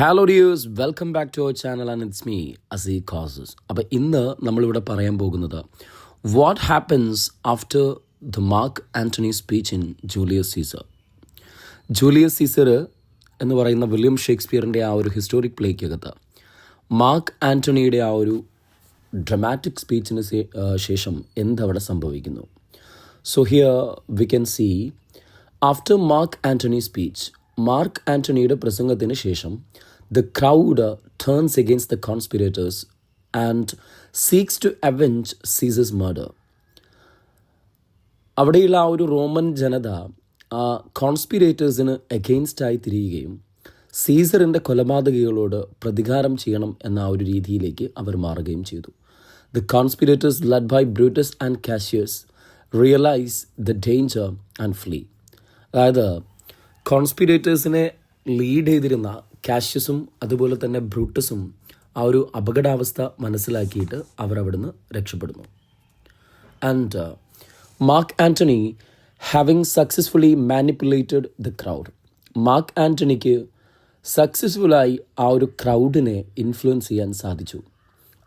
Hello dears, welcome back to our channel and it's me അസീ കോസസ്. അപ്പോൾ ഇന്ന് നമ്മളിവിടെ പറയാൻ പോകുന്നത് what happens after the Mark Antony speech in Julius Caesar. Julius Caesar എന്ന് പറയുന്ന വില്യം ഷേക്സ്പിയറിൻ്റെ ആ ഒരു ഹിസ്റ്റോറിക് പ്ലേക്കകത്ത് മാർക്ക് ആൻ്റണിയുടെ ആ ഒരു ഡ്രമാറ്റിക് സ്പീച്ചിന് ശേഷം എന്തവിടെ സംഭവിക്കുന്നു. So here we can see after Mark Antony speech, Mark ആൻ്റണിയുടെ പ്രസംഗത്തിന് ശേഷം the crowd turns against the conspirators and seeks to avenge Caesar's murder. അവിടെയുള്ള ആ ഒരു റോമൻ ജനത ആ കോൺസ്പിരേറ്റേഴ്സിന് എഗെയിൻസ്റ്റായി തിരിയുകയും സീസറിൻ്റെ കൊലപാതകികളോട് പ്രതികാരം ചെയ്യണം എന്ന ആ ഒരു രീതിയിലേക്ക് അവർ മാറുകയും ചെയ്തു. The conspirators led by Brutus and Cassius realize the danger and flee. അതായത് കോൺസ്പിരേറ്റേഴ്സിനെ ലീഡ് ചെയ്തിരുന്ന കാഷ്യസും അതുപോലെ തന്നെ ബ്രൂട്ടസും ആ ഒരു അപകടാവസ്ഥ മനസ്സിലാക്കിയിട്ട് അവർ അവിടുന്ന് രക്ഷപ്പെടുന്നു. And Mark Antony having successfully manipulated the crowd, Mark ആൻ്റണിക്ക് സക്സസ്ഫുള്ളായി ആ ഒരു ക്രൗഡിനെ ഇൻഫ്ലുവൻസ് ചെയ്യാൻ സാധിച്ചു.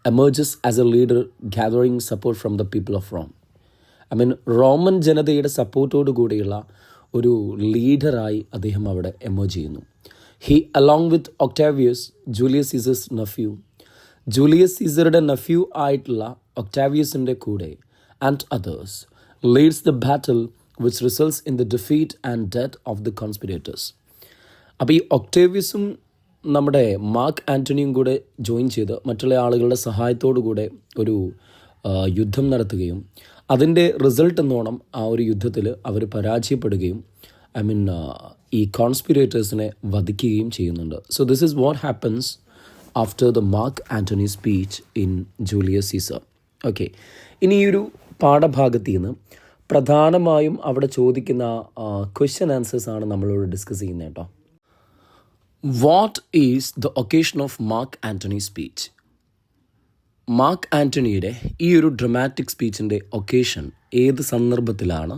Emerges as a leader gathering support from the people of Rome. Roman ജനതയുടെ സപ്പോർട്ടോടു കൂടിയുള്ള ഒരു ലീഡറായി അദ്ദേഹം അവിടെ എമർജ് ചെയ്യുന്നു. He, along with Octavius, Julius Caesar's nephew, ജൂലിയസ് സീസറുടെ നെഫ്യൂ ആയിട്ടുള്ള ഒക്ടാവിയസിൻ്റെ കൂടെ and others leads the battle which results in the defeat and death of the conspirators. അപ്പോൾ ഈ ഒക്ടേവിയസും നമ്മുടെ മാർക്ക് ആൻ്റണിയും കൂടെ ജോയിൻ ചെയ്ത് മറ്റുള്ള ആളുകളുടെ സഹായത്തോടു കൂടെ ഒരു യുദ്ധം നടത്തുകയും അതിൻ്റെ റിസൾട്ട് എന്നോണം ആ ഒരു യുദ്ധത്തിൽ അവർ പരാജയപ്പെടുകയും ഈ കോൺസ്പിരേറ്റേഴ്സിനെ വധിക്കുകയും ചെയ്യുന്നുണ്ട്. So this is what happens after the Mark Antony speech in Julius Caesar. Okay, ഇനി ഈ ഒരു പാഠഭാഗത്തിൽ നിന്ന് പ്രധാനമായും അവിടെ ചോദിക്കുന്ന ക്വസ്റ്റ്യൻ ആൻസേഴ്സ് ആണ് നമ്മളോട് ഡിസ്കസ് ചെയ്യുന്നത് കേട്ടോ. What is the occasion of Mark Antony speech? Mark ആൻ്റണിയുടെ ഈ ഒരു ഡ്രമാറ്റിക് സ്പീച്ചിൻ്റെ ഒക്കേഷൻ ഏത് സന്ദർഭത്തിലാണ്,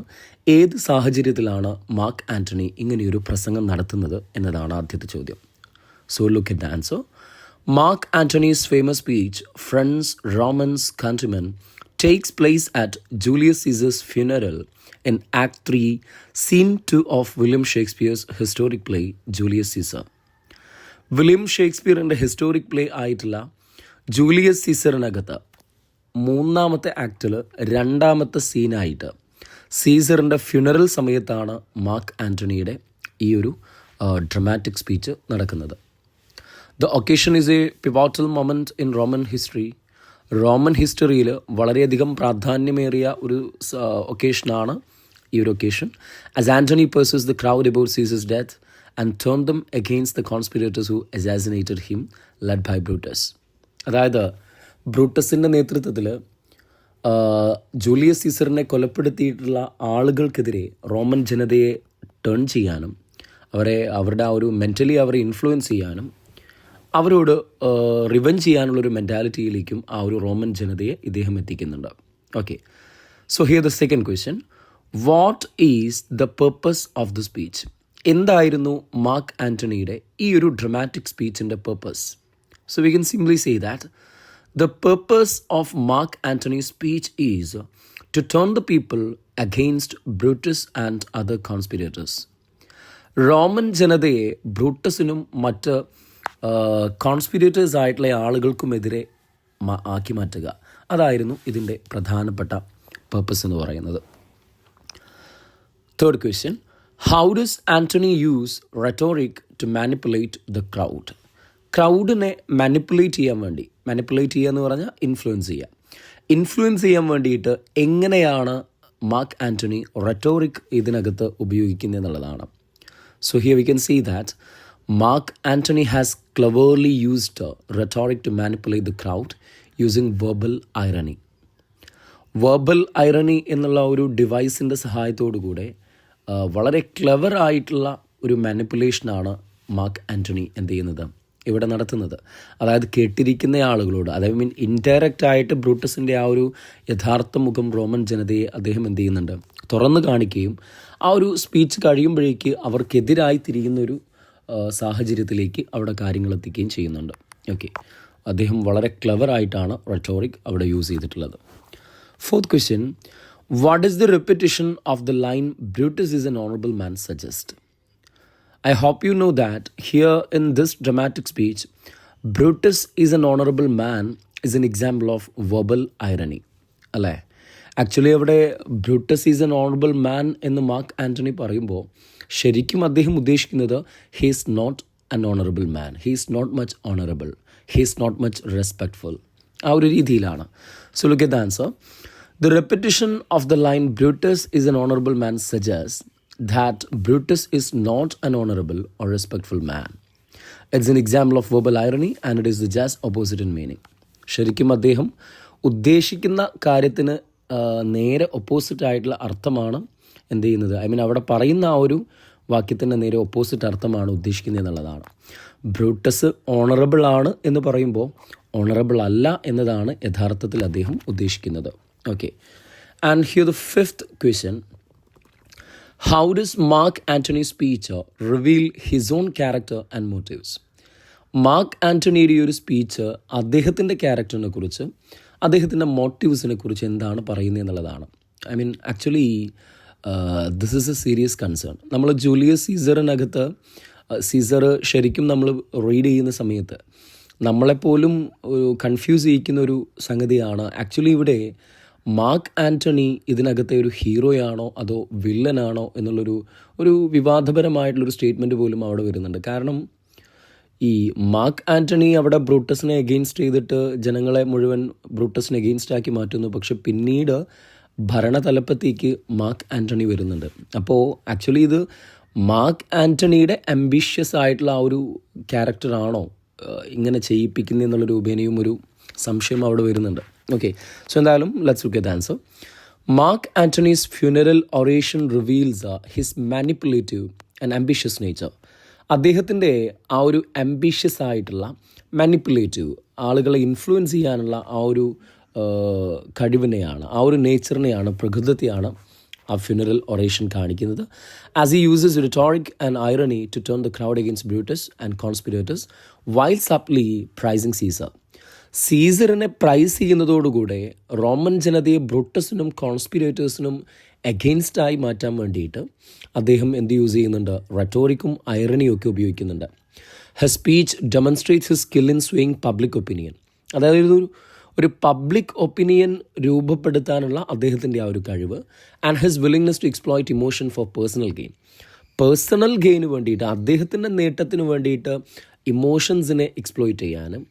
ഏത് സാഹചര്യത്തിലാണ് മാർക്ക് ആൻ്റണി ഇങ്ങനെയൊരു പ്രസംഗം നടത്തുന്നത് എന്നതാണ് ആദ്യത്തെ ചോദ്യം. So look at the answer. Mark Antony's famous speech friends Romans countrymen takes place at Julius Caesar's funeral in Act 3, Scene 2 of William Shakespeare's historic play Julius Caesar. William ഷേക്സ്പിയറിൻ്റെ ഹിസ്റ്റോറിക് പ്ലേ ആയിട്ടുള്ള Julius സീസറിനകത്ത് മൂന്നാമത്തെ ആക്റ്റിൽ രണ്ടാമത്തെ സീനായിട്ട് സീസറിൻ്റെ funeral സമയത്താണ് mark ആൻ്റണിയുടെ ഈ ഒരു ഡ്രമാറ്റിക് സ്പീച്ച് നടക്കുന്നത്. The occasion is a pivotal moment in Roman history. Roman ഹിസ്റ്ററിയിൽ വളരെയധികം പ്രാധാന്യമേറിയ ഒരു ഒക്കേഷനാണ് ഈ ഒരു occasion. As Antony persuades the crowd about Caesar's death and turn them against the conspirators who assassinated him led by Brutus. അതായത് ബ്രൂട്ടസിൻ്റെ നേതൃത്വത്തിൽ ജൂലിയസ് സീസറിനെ കൊലപ്പെടുത്തിയിട്ടുള്ള ആളുകൾക്കെതിരെ റോമൻ ജനതയെ ടേൺ ചെയ്യാനും അവരുടെ ആ ഒരു മെൻ്റലി അവരെ ഇൻഫ്ലുവൻസ് ചെയ്യാനും അവരോട് റിവെഞ്ച് ചെയ്യാനുള്ളൊരു മെൻറ്റാലിറ്റിയിലേക്കും ആ ഒരു റോമൻ ജനതയെ ഇദ്ദേഹം എത്തിക്കുന്നുണ്ട്. Okay, so here the second question. What is the purpose of the speech? എന്തായിരുന്നു മാർക്ക് ആൻ്റണിയുടെ ഈ ഒരു ഡ്രമാറ്റിക് സ്പീച്ചിൻ്റെ purpose? So we can simply say that the purpose of Mark Antony's speech is to turn the people against Brutus and other conspirators. Roman ജനതയെ ബ്രൂട്ടസിനും മറ്റ് കോൺസ്പിരേറ്റേഴ്സ് ആയിട്ടുള്ള ആളുകൾക്കുമെതിരെ ആക്കി മാറ്റുക, അതായിരുന്നു ഇതിൻ്റെ പ്രധാനപ്പെട്ട പർപ്പസ് എന്ന് പറയുന്നത്. Third question. How does Antony use rhetoric to manipulate the crowd? ക്രൗഡിനെ മാനിപ്പുലേറ്റ് ചെയ്യുക എന്ന് പറഞ്ഞാൽ ഇൻഫ്ലുവൻസ് ചെയ്യാൻ വേണ്ടിയിട്ട് എങ്ങനെയാണ് മാർക്ക് ആൻ്റണി റെറ്റോറിക് ഇതിനകത്ത് ഉപയോഗിക്കുന്നത് എന്നുള്ളതാണ്. So here we can see that Mark Antony has cleverly used rhetoric to manipulate the crowd using verbal irony. Verbal irony എന്നുള്ള ഒരു ഡിവൈസിൻ്റെ സഹായത്തോടു കൂടെ വളരെ ക്ലെവർ ആയിട്ടുള്ള ഒരു മാനിപ്പുലേഷനാണ് മാർക്ക് ആൻ്റണി എന്ത് ചെയ്യുന്നത്, ഇവിടെ നടത്തുന്നത്. അതായത് കേട്ടിരിക്കുന്ന ആളുകളോട്, അതായത് ഇൻഡയറക്റ്റ് ആയിട്ട് ബ്രൂട്ടസിൻ്റെ ആ ഒരു യഥാർത്ഥ മുഖം റോമൻ ജനതയെ അദ്ദേഹം എന്ത് ചെയ്യുന്നുണ്ട്, തുറന്നു കാണിക്കുകയും ആ ഒരു സ്പീച്ച് കഴിയുമ്പോഴേക്ക് അവർക്കെതിരായി തിരിയുന്നൊരു സാഹചര്യത്തിലേക്ക് അവിടെ കാര്യങ്ങൾ എത്തിക്കുകയും ചെയ്യുന്നുണ്ട്. ഓക്കെ, അദ്ദേഹം വളരെ ക്ലെവറായിട്ടാണ് റെറ്റോറിക് അവിടെ യൂസ് ചെയ്തിട്ടുള്ളത്. Fourth question, what is the repetition of the line Brutus is an honourable man suggest? I hope you know that here in this dramatic speech, Brutus is an honorable man is an example of verbal irony. അല്ലേ? Actually അവിടെ Brutus is an honourable man എന്ന് Mark Antony പറയുമ്പോൾ ശരിക്കും അദ്ദേഹം ഉദ്ദേശിക്കുന്നത് he is not an honourable man, he is not much honourable, he is not much respectful. ആ ഒരു രീതിയിലാണ്. So look at the answer. The repetition of the line Brutus is an honorable man suggests that Brutus is not an honorable or respectful man. It's an example of verbal irony and it is the just opposite in meaning. ശരിക്കും അദ്ദേഹം ഉദ്ദേശിക്കുന്ന കാര്യത്തിന് നേരെ opposite ആയിട്ടുള്ള അർത്ഥമാണ് എന്ത് ചെയ്യുന്നത്, അവിടെ പറയുന്ന ആ ഒരു വാക്യത്തിൻ്റെ നേരെ ഓപ്പോസിറ്റ് അർത്ഥമാണ് ഉദ്ദേശിക്കുന്നത് എന്നുള്ളതാണ്. ബ്രൂട്ടസ് ഓണറബിൾ ആണ് എന്ന് പറയുമ്പോൾ ഓണറബിൾ അല്ല എന്നതാണ് യഥാർത്ഥത്തിൽ അദ്ദേഹം ഉദ്ദേശിക്കുന്നത്. Okay, and here the fifth question. How does Mark Antony's speech reveal his own character and motives? Mark ആൻ്റണിയുടെ ഈ ഒരു സ്പീച്ച് അദ്ദേഹത്തിൻ്റെ ക്യാരക്ടറിനെ കുറിച്ച്, അദ്ദേഹത്തിൻ്റെ മോട്ടീവ്സിനെ കുറിച്ച് എന്താണ് പറയുന്നത് എന്നുള്ളതാണ്. Actually this is A serious concern. നമ്മൾ ജൂലിയസ് സീസറിനകത്ത് സീസർ ശരിക്കും നമ്മൾ റീഡ് ചെയ്യുന്ന സമയത്ത് നമ്മളെപ്പോലും കൺഫ്യൂസ് ചെയ്യിക്കുന്ന ഒരു സംഗതിയാണ്. ആക്ച്വലി ഇവിടെ മാർക്ക് ആൻ്റണി ഇതിനകത്തെ ഒരു ഹീറോയാണോ അതോ വില്ലനാണോ എന്നുള്ളൊരു വിവാദപരമായിട്ടുള്ളൊരു സ്റ്റേറ്റ്മെൻറ്റ് പോലും അവിടെ വരുന്നുണ്ട്. കാരണം ഈ മാർക്ക് ആൻ്റണി അവിടെ ബ്രൂട്ടസിനെ എഗെയിൻസ്റ്റ് ചെയ്തിട്ട് ജനങ്ങളെ മുഴുവൻ ബ്രൂട്ടസിനെ എഗെയിൻസ്റ്റ് ആക്കി മാറ്റുന്നു. പക്ഷെ പിന്നീട് ഭരണതലപ്പത്തേക്ക് മാർക്ക് ആൻ്റണി വരുന്നുണ്ട്. അപ്പോൾ ആക്ച്വലി ഇത് മാർക്ക് ആൻ്റണിയുടെ അംബിഷ്യസ് ആയിട്ടുള്ള ആ ഒരു ക്യാരക്ടറാണോ ഇങ്ങനെ ചെയ്യിപ്പിക്കുന്നത് രൂപേണയും ഒരു സംശയം അവിടെ വരുന്നുണ്ട്. ഓക്കെ, സോ എന്തായാലും let's look at the answer. Mark Antony's funeral oration reveals his manipulative and ambitious nature. അദ്ദേഹത്തിൻ്റെ ആ ഒരു ആംബിഷ്യസ് ആയിട്ടുള്ള മാനിപ്പുലേറ്റീവ്, ആളുകളെ ഇൻഫ്ലുവൻസ് ചെയ്യാനുള്ള ആ ഒരു കഴിവിനെയാണ്, ആ ഒരു നേച്ചറിനെയാണ്, പ്രകൃതത്തെയാണ് ആ ഫ്യൂനറൽ ഒറേഷൻ കാണിക്കുന്നത്. As he uses rhetoric and irony to turn the crowd against Brutus and conspirators while subtly praising Caesar. സീസറിനെ പ്രൈസ് ചെയ്യുന്നതോടുകൂടെ റോമൻ ജനതയെ ബ്രൂട്ടസിനും കോൺസ്പിറേറ്റേഴ്സിനും എഗെയിൻസ്റ്റായി മാറ്റാൻ വേണ്ടിയിട്ട് അദ്ദേഹം എന്ത് യൂസ് ചെയ്യുന്നുണ്ട്, റെറ്റോറിക്കും ഐറണിയും ഒക്കെ ഉപയോഗിക്കുന്നുണ്ട്. His speech demonstrates his skill in swing public opinion. അതായത് ഒരു പബ്ലിക് ഒപ്പീനിയൻ രൂപപ്പെടുത്താനുള്ള അദ്ദേഹത്തിൻ്റെ ആ ഒരു കഴിവ്. And his willingness to exploit emotion for personal gain. Personal ഗെയിന് വേണ്ടിയിട്ട്, അദ്ദേഹത്തിൻ്റെ നേട്ടത്തിന് വേണ്ടിയിട്ട് ഇമോഷൻസിനെ എക്സ്പ്ലോയിറ്റ് ചെയ്യാനും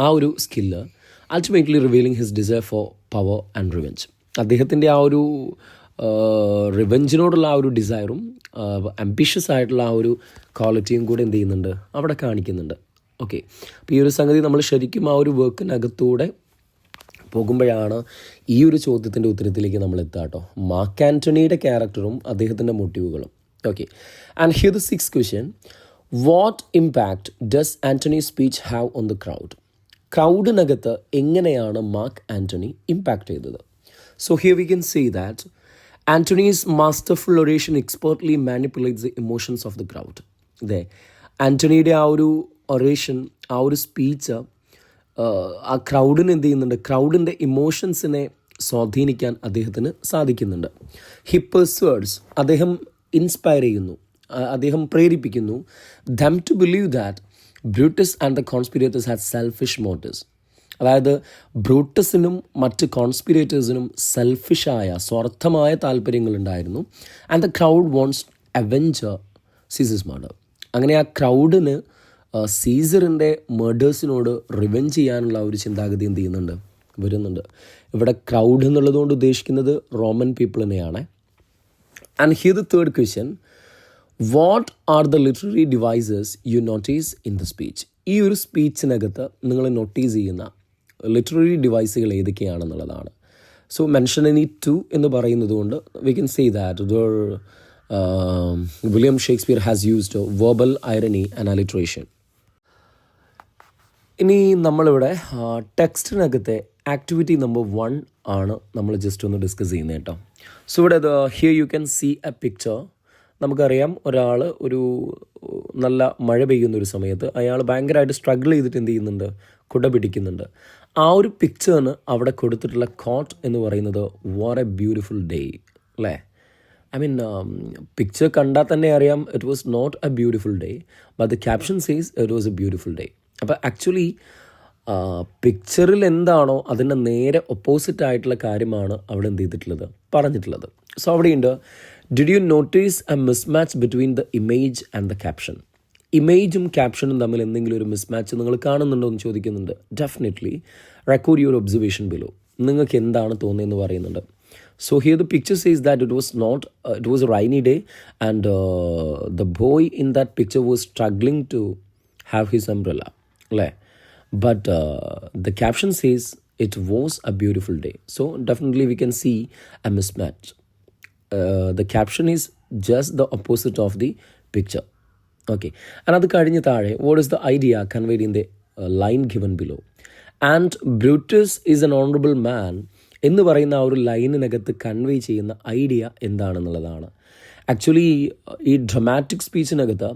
ആ ഒരു skill. Ultimately revealing his desire for power and revenge. അദ്ദേഹത്തിൻ്റെ ആ ഒരു റിവെഞ്ചിനോടുള്ള ആ ഒരു ഡിസയറും ആംബിഷ്യസ് ആയിട്ടുള്ള ആ ഒരു ക്വാളിറ്റിയും കൂടെ എന്ത് ചെയ്യുന്നുണ്ട്, അവിടെ കാണിക്കുന്നുണ്ട്. ഓക്കെ, അപ്പോൾ ഈ ഒരു സംഗതി നമ്മൾ ശരിക്കും ആ ഒരു വർക്കിനകത്തൂടെ പോകുമ്പോഴാണ് ഈ ഒരു ചോദ്യത്തിൻ്റെ ഉത്തരത്തിലേക്ക് നമ്മൾ എത്തുക കേട്ടോ. മാർക്ക് ആൻ്റണിയുടെ ക്യാരക്ടറും അദ്ദേഹത്തിൻ്റെ മോട്ടീവുകളും. Okay, and here the six question. What impact does Antony's speech have on the crowd? ക്രൗഡിനകത്ത് എങ്ങനെയാണ് മാർക്ക് ആൻ്റണി ഇമ്പാക്റ്റ് ചെയ്തത്? So here we can see that Antony's masterful oration expertly manipulates the emotions of the crowd. അതെ, ആൻ്റണിയുടെ ആ ഒരു oration, ആ ഒരു speech ആ ക്രൗഡിന് എന്ത് ചെയ്യുന്നുണ്ട്, ക്രൗഡിൻ്റെ ഇമോഷൻസിനെ സ്വാധീനിക്കാൻ അദ്ദേഹത്തിന് സാധിക്കുന്നുണ്ട്. ഹി പെർസ്വേർഡ്സ്, അദ്ദേഹം ഇൻസ്പയർ ചെയ്യുന്നു, അദ്ദേഹം പ്രേരിപ്പിക്കുന്നു them to believe that Brutus and the conspirators had selfish motives. അതായത് ബ്രൂട്ടസിനും മറ്റ് കോൺസ്പിറേറ്റേഴ്സിനും സെൽഫിഷായ, സ്വാർത്ഥമായ താല്പര്യങ്ങളുണ്ടായിരുന്നു. And the crowd wants avenger Caesar's murder. അങ്ങനെ ആ ക്രൗഡിന് സീസറിൻ്റെ മർഡേഴ്സിനോട് റിവെഞ്ച് ചെയ്യാനുള്ള ഒരു ചിന്താഗതി എന്ത് ചെയ്യുന്നുണ്ട്, വരുന്നുണ്ട്. ഇവിടെ ക്രൗഡ് എന്നുള്ളതുകൊണ്ട് ഉദ്ദേശിക്കുന്നത് റോമൻ പീപ്പിളിനെയാണ്. And here the third question. What are the literary devices you notice in the speech? ഈ ഒരു സ്പീച്ചിനകത്ത് നിങ്ങൾ നോട്ടീസ് ചെയ്യുന്ന ലിറ്റററി ഡിവൈസുകൾ ഏതൊക്കെയാണെന്നുള്ളതാണ്. സോ മെൻഷൻ എനി ടു എന്ന് പറയുന്നത് കൊണ്ട് we can say that William Shakespeare has used verbal irony and alliteration. ഇനി നമ്മളിവിടെ ടെക്സ്റ്റിനകത്തെ ആക്ടിവിറ്റി നമ്പർ 1 ആണ് നമ്മൾ ജസ്റ്റ് ഒന്ന് ഡിസ്കസ് ചെയ്യുന്നത് കേട്ടോ. സോ ഇവിടെ here you can see a picture നമുക്കറിയാം ഒരാൾ ഒരു നല്ല മഴ പെയ്യുന്ന ഒരു സമയത്ത് അയാൾ ഭയങ്കരമായിട്ട് സ്ട്രഗിൾ ചെയ്തിട്ട് എന്ത് ചെയ്യുന്നുണ്ട്, കുട പിടിക്കുന്നുണ്ട്. ആ ഒരു പിക്ചറിന് അവിടെ കൊടുത്തിട്ടുള്ള കോട്ട് എന്ന് പറയുന്നത് വാട്ട് എ ബ്യൂട്ടിഫുൾ ഡേ അല്ലേ. ഐ മീൻ പിക്ചർ കണ്ടാൽ തന്നെ അറിയാം it was not a beautiful day, but the caption says it was a beautiful day. അപ്പോൾ ആക്ച്വലി പിക്ചറിൽ എന്താണോ അതിൻ്റെ നേരെ ഒപ്പോസിറ്റ് ആയിട്ടുള്ള കാര്യമാണ് അവിടെ എന്ത് ചെയ്തിട്ടുള്ളത്, പറഞ്ഞിട്ടുള്ളത്. സോ അവിടെയുണ്ട്, did you notice a mismatch between the image and the caption. ഇമേജും ക്യാപ്ഷനും തമ്മിൽ എന്തെങ്കിലും ഒരു മിസ്മാച്ച് നിങ്ങൾ കാണുന്നുണ്ടോ എന്ന് ചോദിക്കുന്നുണ്ട്. Definitely record your observation below. നിങ്ങൾക്ക് എന്താണ് തോന്നിയെന്ന് പറയുന്നുണ്ട്. So here the picture says that it was a rainy day, and the boy in that picture was struggling to have his umbrella. But the caption says it was a beautiful day. So definitely we can see a mismatch. The caption is just the opposite of the picture. Okay. And adu kadinju thaazhe, what is the idea conveyed in the line given below? And Brutus is an honorable man എന്ന് പറയുന്ന ആ ഒരു ലൈനിനകത്ത് convey ചെയ്യുന്ന idea എന്താണെന്നുള്ളതാണ്. Actually ഈ dramatic സ്പീച്ചിനകത്ത്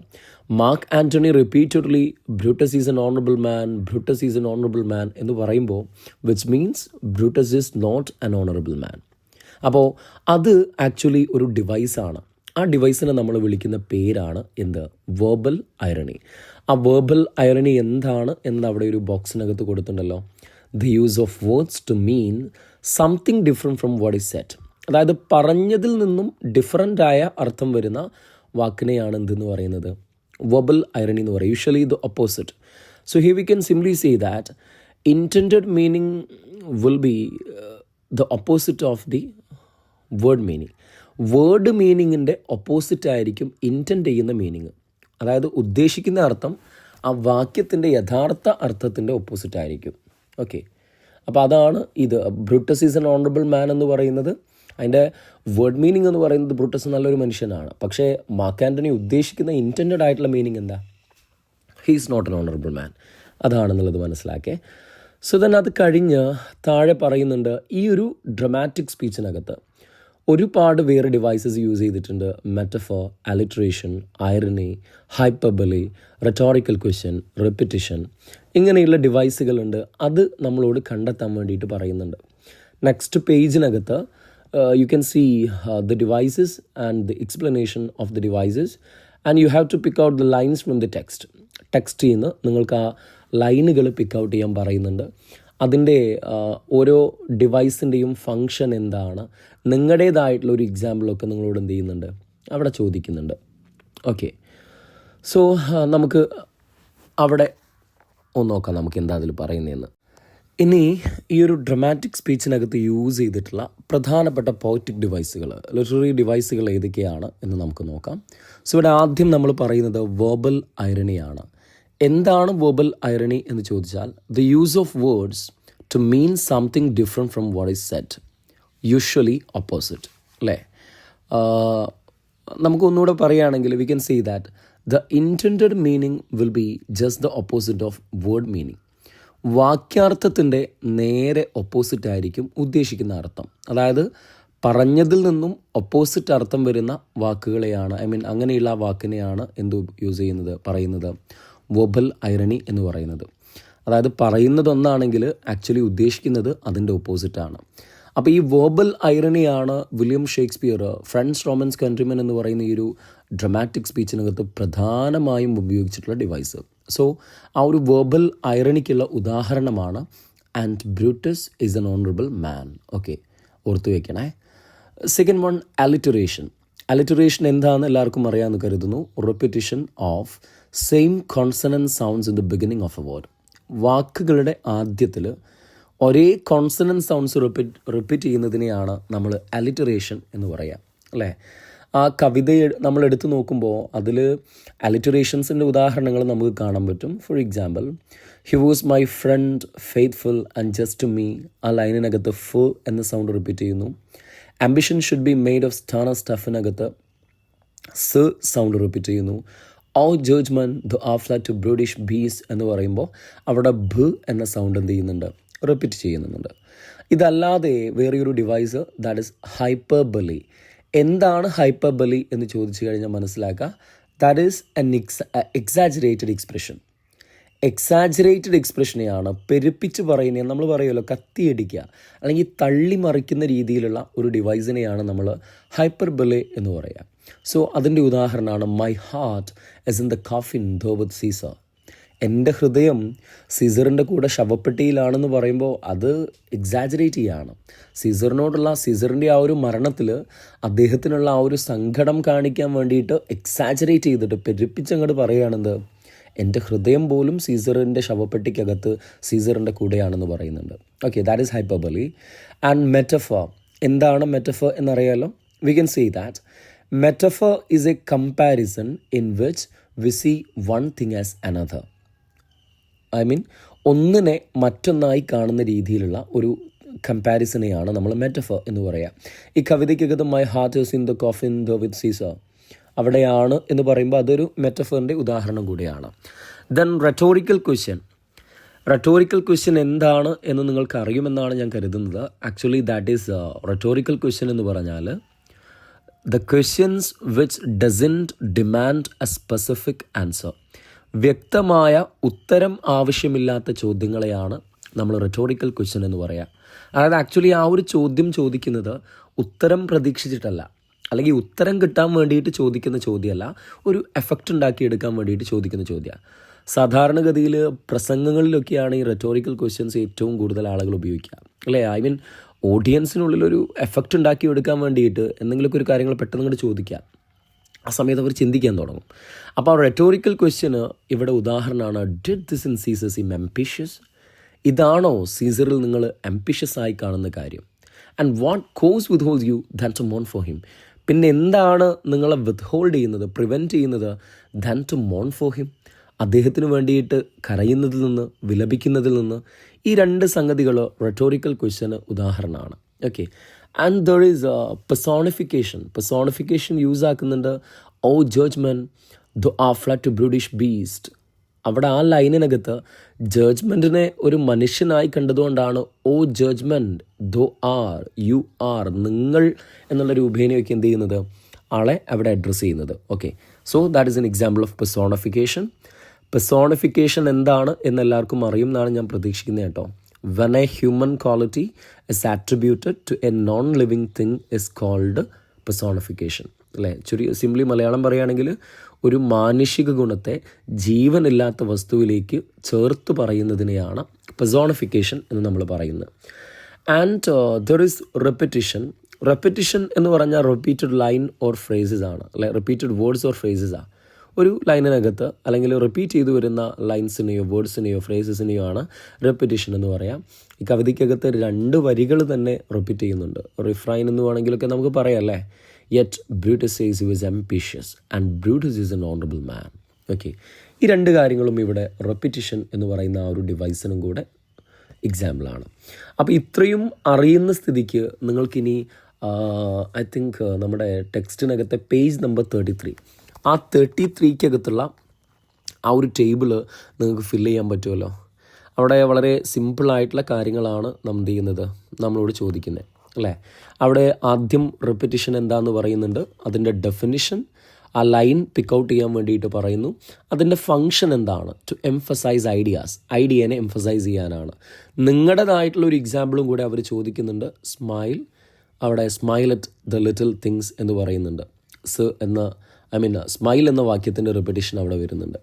Mark Antony repeatedly Brutus is an honourable man, Brutus is an honourable man എന്ന് പറയുമ്പോൾ which means Brutus is not an honourable man. അപ്പോൾ അത് ആക്ച്വലി ഒരു ഡിവൈസാണ്. ആ ഡിവൈസിനെ നമ്മൾ വിളിക്കുന്ന പേരാണ് എന്ത്, വെർബൽ ഐറണി. ആ വെർബൽ ഐറണി എന്താണ് എന്ന് അവിടെ ഒരു ബോക്സിനകത്ത് കൊടുത്തിട്ടുണ്ടല്ലോ. The use of words to mean something different from what is said. അതായത് പറഞ്ഞതിൽ നിന്നും ഡിഫറൻ്റ് ആയ അർത്ഥം വരുന്ന വാക്കിനെയാണ് എന്തെന്ന് പറയുന്നത്, വെർബൽ ഐറണി എന്ന് പറയും. Usually the opposite. So here we can simply say that intended meaning will be the opposite of the word meaning. Word മീനിങ്ങിൻ്റെ ഓപ്പോസിറ്റ് ആയിരിക്കും ഇൻറ്റൻഡ് ചെയ്യുന്ന മീനിങ്. അതായത് ഉദ്ദേശിക്കുന്ന അർത്ഥം ആ വാക്യത്തിൻ്റെ യഥാർത്ഥ അർത്ഥത്തിൻ്റെ ഓപ്പോസിറ്റ് ആയിരിക്കും. ഓക്കെ, അപ്പോൾ അതാണ് ഇത് Brutus is an honourable man എന്ന് പറയുന്നത്. അതിൻ്റെ വേർഡ് മീനിങ് എന്ന് പറയുന്നത് ബ്രൂട്ടസ് നല്ലൊരു മനുഷ്യനാണ്. പക്ഷേ മാർക്ക് ആൻ്റണി ഉദ്ദേശിക്കുന്ന ഇൻറ്റൻഡഡ് ആയിട്ടുള്ള മീനിങ് എന്താ, he is not an honourable man. അതാണെന്നുള്ളത് മനസ്സിലാക്കേ. സോ ദെൻ അത് കഴിഞ്ഞ് താഴെ പറയുന്നുണ്ട്, ഈ ഒരു ഡ്രമാറ്റിക് സ്പീച്ചിനകത്ത് ഒരുപാട് വേറെ ഡിവൈസസ് യൂസ് ചെയ്തിട്ടുണ്ട്. Metaphor, alliteration, irony, hyperbole, rhetorical question, repetition, ഇങ്ങനെയുള്ള ഡിവൈസുകളുണ്ട്. അത് നമ്മളോട് കണ്ടെത്താൻ വേണ്ടിയിട്ട് പറയുന്നുണ്ട്. നെക്സ്റ്റ് പേജിനകത്ത് you can see the devices and the explanation of the devices and you have to pick out the lines from the text. ടെക്സ്റ്റിൽ നിന്ന് നിങ്ങൾക്ക് ആ ലൈനുകൾ പിക്ക് ഔട്ട് ചെയ്യാൻ പറയുന്നുണ്ട്. അതിൻ്റെ ഓരോ ഡിവൈസിൻ്റെയും ഫങ്ഷൻ എന്താണ്, നിങ്ങളുടേതായിട്ടുള്ള ഒരു എക്സാമ്പിളൊക്കെ നിങ്ങളോട് എന്ത് ചെയ്യുന്നുണ്ട്, അവിടെ ചോദിക്കുന്നുണ്ട്. ഓക്കെ, സോ നമുക്ക് അവിടെ ഒന്ന് നോക്കാം നമുക്ക് എന്താ അതിൽ പറയുന്നതെന്ന്. ഇനി ഈ ഒരു ഡ്രമാറ്റിക് സ്പീച്ചിനകത്ത് യൂസ് ചെയ്തിട്ടുള്ള പ്രധാനപ്പെട്ട പോയറ്റിക് ഡിവൈസുകൾ, ലിറ്റററി ഡിവൈസുകൾ ഏതൊക്കെയാണ് എന്ന് നമുക്ക് നോക്കാം. സോ ഇവിടെ ആദ്യം നമ്മൾ പറയുന്നത് വെർബൽ ഐറണിയാണ്. എന്താണ് വെർബൽ ഐറണി എന്ന് ചോദിച്ചാൽ, the use of words to mean something different from what is said, usually opposite അല്ലേ. നമുക്കൊന്നുകൂടെ പറയുകയാണെങ്കിൽ we can say that the intended meaning will be just the opposite of word meaning. വാക്യാർത്ഥത്തിൻ്റെ നേരെ opposite ആയിരിക്കും ഉദ്ദേശിക്കുന്ന അർത്ഥം. അതായത് പറഞ്ഞതിൽ നിന്നും ഓപ്പോസിറ്റ് അർത്ഥം വരുന്ന വാക്കുകളെയാണ്, ഐ മീൻ അങ്ങനെയുള്ള ആ വാക്കിനെയാണ് എന്ത് യൂസ് ചെയ്യുന്നത്, പറയുന്നത് വെർബൽ ഐറണി എന്ന് പറയുന്നത്. അതായത് പറയുന്നതൊന്നാണെങ്കിൽ ആക്ച്വലി ഉദ്ദേശിക്കുന്നത് അതിൻ്റെ ഓപ്പോസിറ്റാണ്. അപ്പോൾ ഈ വെർബൽ ഐറണിയാണ് William Shakespeare friends Romans countrymen എന്ന് പറയുന്ന ഈ ഒരു ഡ്രമാറ്റിക് സ്പീച്ചിനകത്ത് പ്രധാനമായും ഉപയോഗിച്ചിട്ടുള്ള ഡിവൈസ്. സോ ആ ഒരു വെർബൽ ഐറണിക്കുള്ള ഉദാഹരണമാണ് and Brutus is an honourable man. Okay, ഓർത്തു വയ്ക്കണേ. Second one, alliteration. അലിറ്ററേഷൻ എന്താണെന്ന് എല്ലാവർക്കും അറിയാമെന്ന് കരുതുന്നു. Repetition of same consonant sounds in the beginning of a word. വാക്കുകളുടെ ആദ്യത്തിൽ ഒരേ കോൺസണൻറ്റ് സൗണ്ട്സ് റിപ്പീറ്റ് ചെയ്യുന്നതിനെയാണ് നമ്മൾ അലിറ്ററേഷൻ എന്ന് പറയുക അല്ലേ. ആ കവിതയെ നമ്മൾ എടുത്തു നോക്കുമ്പോൾ അതിൽ അലിറ്ററേഷൻസിൻ്റെ ഉദാഹരണങ്ങൾ നമുക്ക് കാണാൻ പറ്റും. For example, he was my friend faithful and just to me, ആ ലൈനിനകത്ത് ഫ് എന്ന സൗണ്ട് റിപ്പീറ്റ് ചെയ്യുന്നു. Ambition should be made of sterner സ്റ്റഫിനകത്ത് സ് സൗണ്ട് റിപ്പീറ്റ് ചെയ്യുന്നു. ഓ ജഡ്ജ്മെൻ ദ ആഫ്ലാറ്റ് ടു ബ്രൂഡിഷ് ബീസ് എന്ന് പറയുമ്പോൾ അവിടെ ഭ് എന്ന സൗണ്ട് എന്ത് ചെയ്യുന്നുണ്ട്, റിപ്പീറ്റ് ചെയ്യുന്നുണ്ട്. ഇതല്ലാതെ വേറെയൊരു ഡിവൈസ് ദാറ്റ് ഇസ് ഹൈപ്പർബലി. എന്താണ് ഹൈപ്പർബലി എന്ന് ചോദിച്ചു കഴിഞ്ഞാൽ മനസ്സിലാക്കുക, that is an exaggerated expression. Exaggerated എക്സ്പ്രഷനെയാണ് പെരുപ്പിച്ച് പറയുന്നത്. നമ്മൾ പറയുമല്ലോ കത്തിയടിക്കുക അല്ലെങ്കിൽ തള്ളി മറിക്കുന്ന രീതിയിലുള്ള ഒരു ഡിവൈസിനെയാണ് നമ്മൾ ഹൈപ്പർബലെ എന്ന് പറയുക. സോ അതിൻ്റെ ഉദാഹരണമാണ് my heart is in the coffin there with Caesar. എൻ്റെ ഹൃദയം സീസറിൻ്റെ കൂടെ ശവപ്പെട്ടിയിലാണെന്ന് പറയുമ്പോൾ അത് എക്സാജറേറ്റ് ചെയ്യുകയാണ്. സീസറിൻ്റെ ആ ഒരു മരണത്തിൽ അദ്ദേഹത്തിനുള്ള ആ ഒരു സങ്കടം കാണിക്കാൻ വേണ്ടിയിട്ട് എക്സാജറേറ്റ് ചെയ്തിട്ട് പെരുപ്പിച്ചങ്ങോട്ട് പറയുകയാണെന്ത്, എൻ്റെ ഹൃദയം പോലും സീസറിൻ്റെ ശവപ്പെട്ടിക്കകത്ത് സീസറിൻ്റെ കൂടെയാണെന്ന് പറയുന്നുണ്ട്. Okay, that is hyperbole. And metaphor, എന്താണ് മെറ്റഫർ എന്നറിയാലോ? We can say that metaphor is a comparison in which we see one thing as another. ഒന്നിനെ മറ്റൊന്നായി കാണുന്ന രീതിയിലുള്ള ഒരു കമ്പാരിസണെയാണ് നമ്മൾ മെറ്റഫർ എന്ന് പറയുക. ഈ കവിതയ്ക്കകത്ത് my heart is in the coffin the with Caesar, അവിടെയാണ് എന്ന് പറയുമ്പോൾ അതൊരു മെറ്റഫറിൻ്റെ ഉദാഹരണം കൂടിയാണ്. ദെൻ റെറ്റോറിക്കൽ ക്വസ്റ്റ്യൻ എന്താണ് എന്ന് നിങ്ങൾക്ക് അറിയുമെന്നാണ് ഞാൻ കരുതുന്നത്. Actually that is rhetorical question എന്ന് പറഞ്ഞാൽ the questions which doesn't demand A specific answer. വ്യക്തമായ ഉത്തരം ആവശ്യമില്ലാത്ത ചോദ്യങ്ങളെയാണ് നമ്മൾ റെറ്റോറിക്കൽ ക്വസ്റ്റ്യൻ എന്ന് പറയുക. അതായത് ആക്ച്വലി ആ ഒരു ചോദ്യം ചോദിക്കുന്നത് ഉത്തരം പ്രതീക്ഷിച്ചിട്ടല്ല, അല്ലെങ്കിൽ ഉത്തരം കിട്ടാൻ വേണ്ടിയിട്ട് ചോദിക്കുന്ന ചോദ്യമല്ല, ഒരു എഫക്റ്റ് ഉണ്ടാക്കിയെടുക്കാൻ വേണ്ടിയിട്ട് ചോദിക്കുന്ന ചോദ്യമാണ്. സാധാരണഗതിയിൽ പ്രസംഗങ്ങളിലൊക്കെയാണ് ഈ റെറ്റോറിക്കൽ ക്വസ്റ്റ്യൻസ് ഏറ്റവും കൂടുതൽ ആളുകൾ ഉപയോഗിക്കുക, അല്ലേ? ഓഡിയൻസിനുള്ളിലൊരു എഫക്റ്റ് ഉണ്ടാക്കിയെടുക്കാൻ വേണ്ടിയിട്ട് എന്തെങ്കിലുമൊക്കെ ഒരു കാര്യങ്ങൾ പെട്ടെന്ന് ഇങ്ങോട്ട് ചോദിക്കുക. ആ സമയത്ത് അവർ ചിന്തിക്കാൻ തുടങ്ങും. അപ്പോൾ ആ റെറ്റോറിക്കൽ ക്വസ്റ്റ്യന് ഇവിടെ ഉദാഹരണമാണ് did this in Caesar seem ambitious. ഇതാണോ സീസറിൽ നിങ്ങൾ എംബിഷ്യസ് ആയി കാണുന്ന കാര്യം? And what cause withhold you then to മോൺ ഫോർ ഹിം. പിന്നെ എന്താണ് നിങ്ങളെ വിത്ത് ഹോൾഡ് ചെയ്യുന്നത്, പ്രിവെൻറ്റ് ചെയ്യുന്നത് ദാൻ ടു മോൺ ഫോർ ഹിം. അദ്ദേഹത്തിന് വേണ്ടിയിട്ട് കരയുന്നതിൽ നിന്ന്, വിലപിക്കുന്നതിൽ നിന്ന്. ഈ രണ്ട് സംഗതികൾ റെറ്റോറിക്കൽ ക്വസ്റ്റ്യന് ഉദാഹരണമാണ്. Okay, and there is personification use ആക്കുന്നുണ്ട്. O judgment thou art fled to brutish beast. അവിടെ ആ ലൈനിനകത്ത് ജഡ്ജ്മെൻറ്റിനെ ഒരു മനുഷ്യനായി കണ്ടതുകൊണ്ടാണ് O judgment thou art, you are, നിങ്ങൾ എന്നുള്ള രൂപേണയൊക്കെ എന്ത് ചെയ്യുന്നത്, ആളെ അവിടെ അഡ്രസ്സ് ചെയ്യുന്നത്. Okay, so that is an example of personification എന്താണ് എന്നെല്ലാവർക്കും അറിയും എന്നാണ് ഞാൻ പ്രതീക്ഷിക്കുന്നത് കേട്ടോ. When a human quality is attributed to a non-living thing is called personification. അല്ലേ? സിംപ്ലി മലയാളം പറയുകയാണെങ്കിൽ ഒരു മാനുഷിക ഗുണത്തെ ജീവനില്ലാത്ത വസ്തുവിലേക്ക് ചേർത്ത് പറയുന്നതിനെയാണ് പെർസോണിഫിക്കേഷൻ എന്ന് നമ്മൾ പറയുന്നത്. ആൻഡ് ദർ ഈസ് റെപ്പിറ്റിഷൻ എന്ന് പറഞ്ഞാൽ റിപ്പീറ്റഡ് ലൈൻ ഓർ ഫ്രേസസ് ആണ്, അല്ലെ? റിപ്പീറ്റഡ് വേർഡ്സ് ഓർ ഫ്രേസസ് ആണ്. ഒരു ലൈനിനകത്ത് അല്ലെങ്കിൽ റിപ്പീറ്റ് ചെയ്തു വരുന്ന ലൈൻസിനെയോ വേർഡ്സിനെയോ ഫ്രേസസിനെയോ ആണ് റെപ്പിറ്റേഷൻ എന്ന് പറയാം. ഈ കവിതയ്ക്കകത്ത് 2 വരികൾ തന്നെ റിപ്പീറ്റ് ചെയ്യുന്നുണ്ട്. റിഫ്രൈൻ എന്ന് വേണമെങ്കിലൊക്കെ നമുക്ക് പറയാം, അല്ലേ? Yet Brutus says he was ambitious and Brutus is an honourable man. Okay, ഈ 2 കാര്യങ്ങളും ഇവിടെ റെപ്പിറ്റേഷൻ എന്ന് പറയുന്ന ആ ഒരു ഡിവൈസിനും കൂടെ എക്സാമ്പിളാണ്. അപ്പോൾ ഇത്രയും അറിയുന്ന സ്ഥിതിക്ക് നിങ്ങൾക്കിനി ഐ തിങ്ക് നമ്മുടെ ടെക്സ്റ്റിനകത്തെ പേജ് നമ്പർ 33, ആ 33-ക്കകത്തുള്ള ആ ഒരു ടേബിള് നിങ്ങൾക്ക് ഫില്ല് ചെയ്യാൻ പറ്റുമല്ലോ. അവിടെ വളരെ സിമ്പിളായിട്ടുള്ള കാര്യങ്ങളാണ് നമ്മൾ എന്ത് ചെയ്യുന്നത്, നമ്മളോട് ചോദിക്കുന്നത്, അല്ലേ? അവിടെ ആദ്യം റെപ്പിറ്റേഷൻ എന്താണെന്ന് പറയുന്നുണ്ട്, അതിൻ്റെ ഡെഫിനിഷൻ, ആ ലൈൻ പിക്ക് ഔട്ട് ചെയ്യാൻ വേണ്ടിയിട്ട് പറയുന്നു. അതിൻ്റെ ഫങ്ഷൻ എന്താണ്? ടു എംഫസൈസ് ഐഡിയനെ എംഫസൈസ് ചെയ്യാനാണ്. നിങ്ങളുടേതായിട്ടുള്ളൊരു എക്സാമ്പിളും കൂടെ അവർ ചോദിക്കുന്നുണ്ട്. അവിടെ smile at the little things എന്ന് പറയുന്നുണ്ട്. സ്മൈൽ എന്ന വാക്യത്തിൻ്റെ റെപ്പിറ്റേഷൻ അവിടെ വരുന്നുണ്ട്.